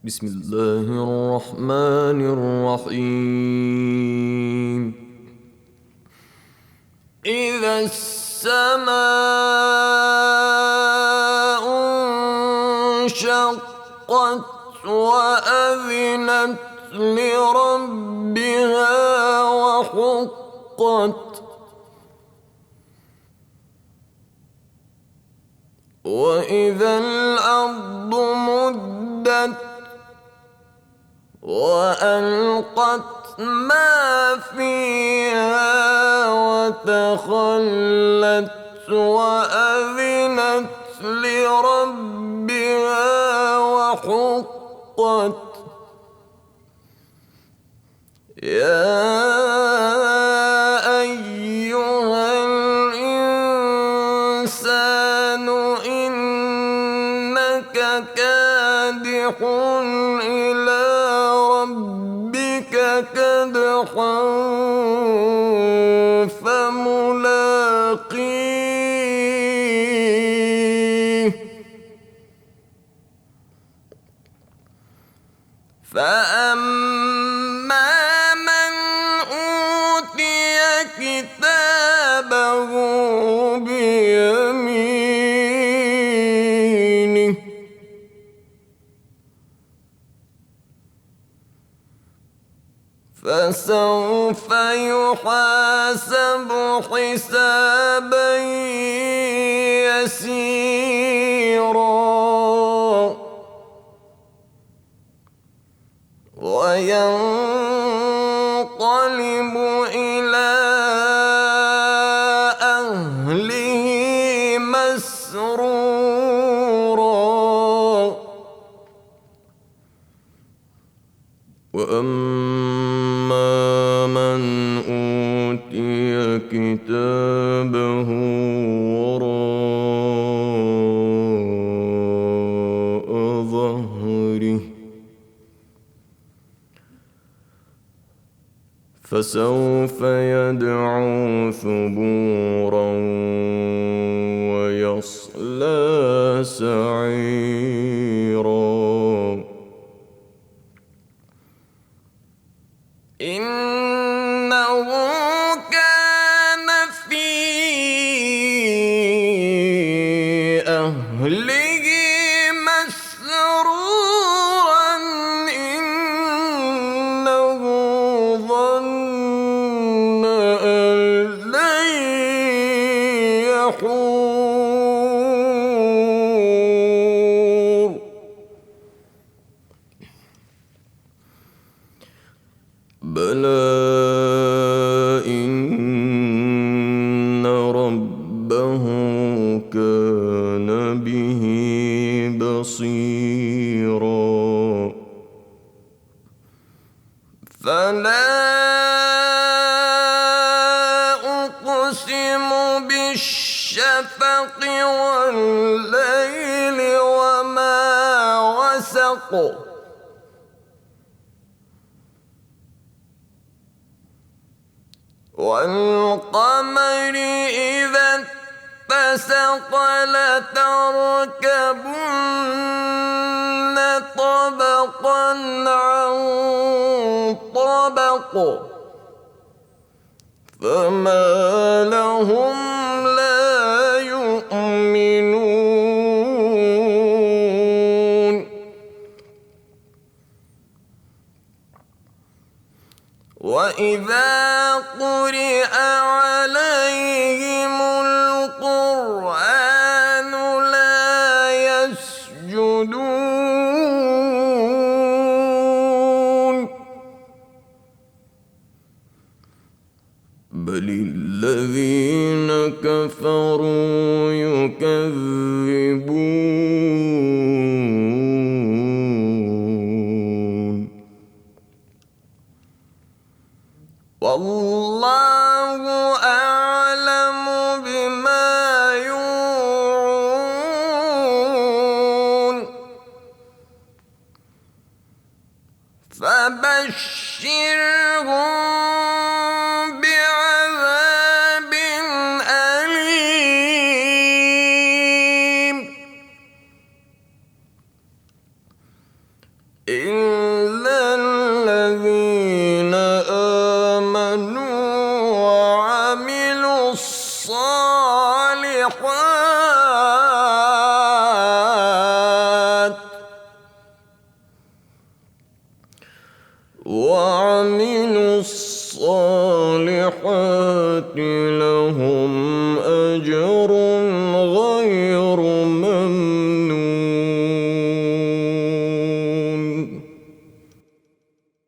بسم الله الرحمن الرحيم. إذا السماء انشقت وأذنت لربها وحقت وإذا الأرض مدت وألقت ما فيها وتخلت وأذنت لربها وحقت يا أيها الإنسان إنك كادح إلى ربك كدحا فملاقيه فأما من أوتي كتابه بيمينه فسوف يحاسب حسابا يسيرا وينقلب إلى أهله مسرورا وأما من أوتي كتابه وراء ظهره فسوف يدعو ثبورا ويصلى سعيرا إنه كان في أهله مسرورا إنه ظن أن لن يحور بلى إن ربه كان به بصيرا فلا أقسم بالشفق والليل وما وسق والقمر إذا اتسق لتركبن طبقا عن طبق فما لهم لا يؤمنون وإذا قرئ عليهم القرآن لا يسجدون بل الذين كفروا يكذبون والله أعلم بما يوعون فبشرهم بعذاب أليم إلا الذين آمنوا وعملوا الصالحات لهم أجر